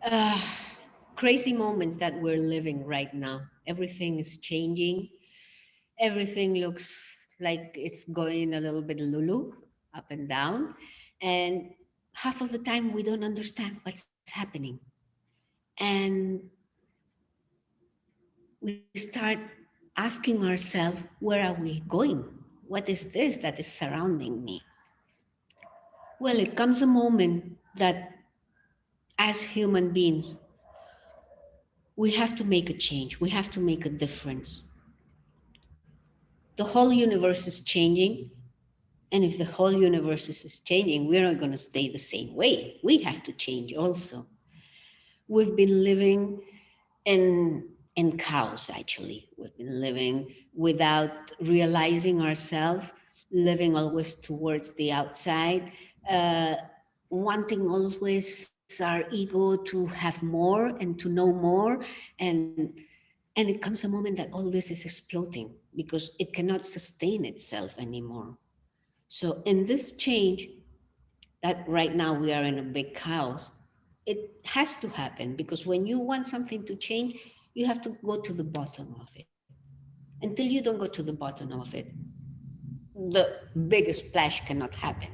uh, crazy moments that we're living right now. Everything is changing. Everything looks like it's going a little bit lulu, up and down. And half of the time, we don't understand what's happening. And we start asking ourselves, where are we going? What is this that is surrounding me? Well, it comes a moment that as human beings, we have to make a change. We have to make a difference. The whole universe is changing. And if the whole universe is changing, we're not going to stay the same way. We have to change also. We've been living in chaos, actually. We've been living without realizing ourselves, living always towards the outside, uh, wanting always our ego to have more and to know more. And and it comes a moment that all this is exploding because it cannot sustain itself anymore. So in this change, that right now we are in a big chaos, it has to happen because when you want something to change, you have to go to the bottom of it. Until you don't go to the bottom of it, the biggest splash cannot happen.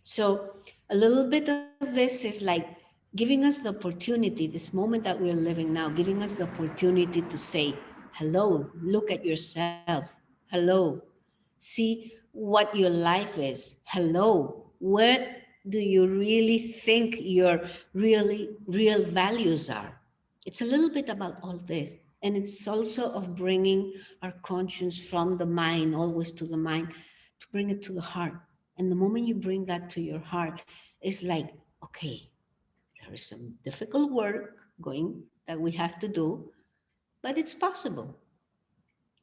So a little bit of this is like giving us the opportunity, this moment that we're living now, giving us the opportunity to say, hello, look at yourself. Hello, see what your life is. Hello, where do you really think your real values are? It's a little bit about all this. And it's also of bringing our conscience from the mind, always to the mind, to bring it to the heart. And the moment you bring that to your heart, it's like, okay, there is some difficult work going that we have to do, but it's possible.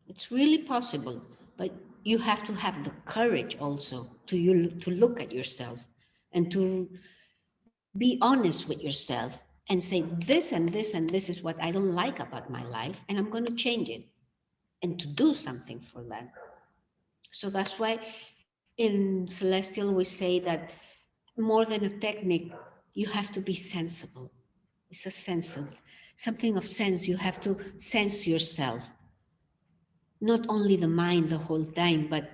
It's really possible. But you have to have the courage also to look at yourself and to be honest with yourself and say, this and this and this is what I don't like about my life, and I'm going to change it and to do something for that. So that's why in Celestial we say that more than a technique, you have to be sensible. It's a sense of something of sense. You have to sense yourself, not only the mind the whole time, but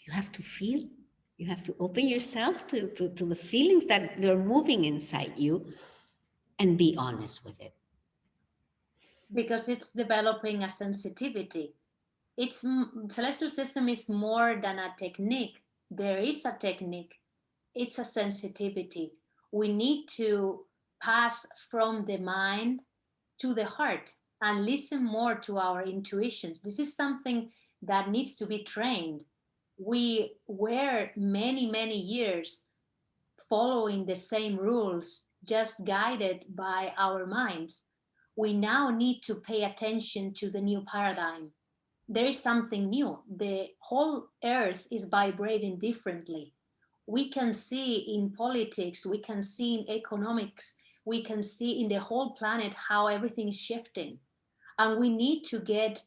you have to feel. You have to open yourself to the feelings that they're moving inside you and be honest with it. because it's developing a sensitivity. Celestial system is more than a technique. There is a technique. It's a sensitivity. We need to pass from the mind to the heart and listen more to our intuitions. This is something that needs to be trained. We were many years following the same rules, just guided by our minds. We now need to pay attention to the new paradigm. There is something new. The whole earth is vibrating differently. We can see in politics, we can see in economics, we can see in the whole planet how everything is shifting. And we need to get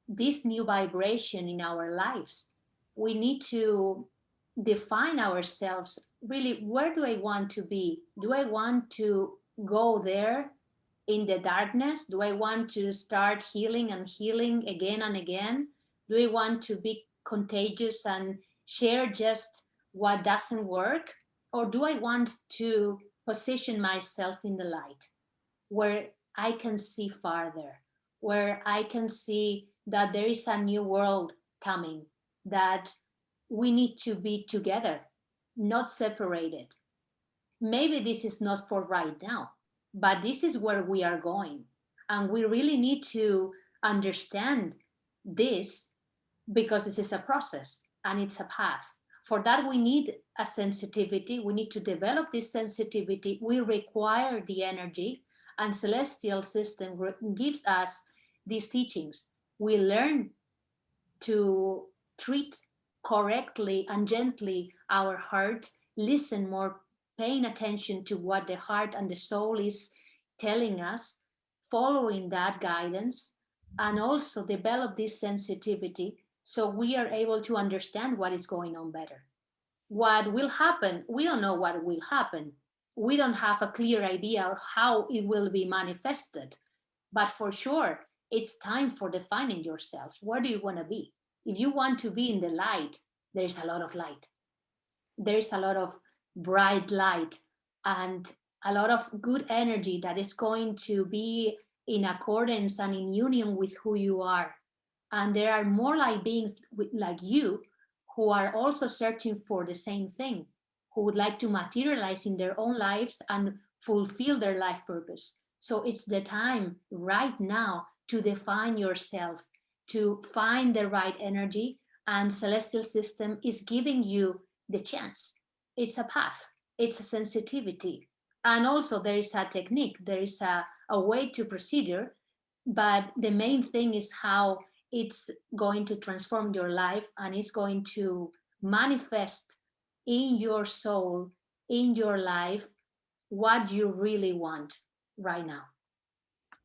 this new vibration in our lives. We need to define ourselves really, where do I want to be? Do I want to go there in the darkness? Do I want to start healing and healing again and again? Do I want to be contagious and share just what doesn't work? Or do I want to position myself in the light where I can see farther, where I can see that there is a new world coming, that we need to be together, not separated. Maybe this is not for right now, but this is where we are going. And we really need to understand this because this is a process and it's a path. For that, we need a sensitivity. We need to develop this sensitivity. We require the energy, and Celestial System gives us these teachings. We learn to treat correctly and gently our heart, listen more, paying attention to what the heart and the soul is telling us, following that guidance, and also develop this sensitivity so we are able to understand what is going on better. What will happen? We don't know what will happen. we don't have a clear idea of how it will be manifested. But for sure, it's time for defining yourself. Where do you want to be? If you want to be in the light, there's a lot of light. There's a lot of bright light and a lot of good energy that is going to be in accordance and in union with who you are. And there are more light beings like you who are also searching for the same thing, who would like to materialize in their own lives and fulfill their life purpose. So it's the time right now to define yourself, to find the right energy, and Celestial System is giving you the chance. It's a path, it's a sensitivity. And also there is a technique, there is a way to procedure, but the main thing is how it's going to transform your life and it's going to manifest in your soul, in your life, what you really want right now.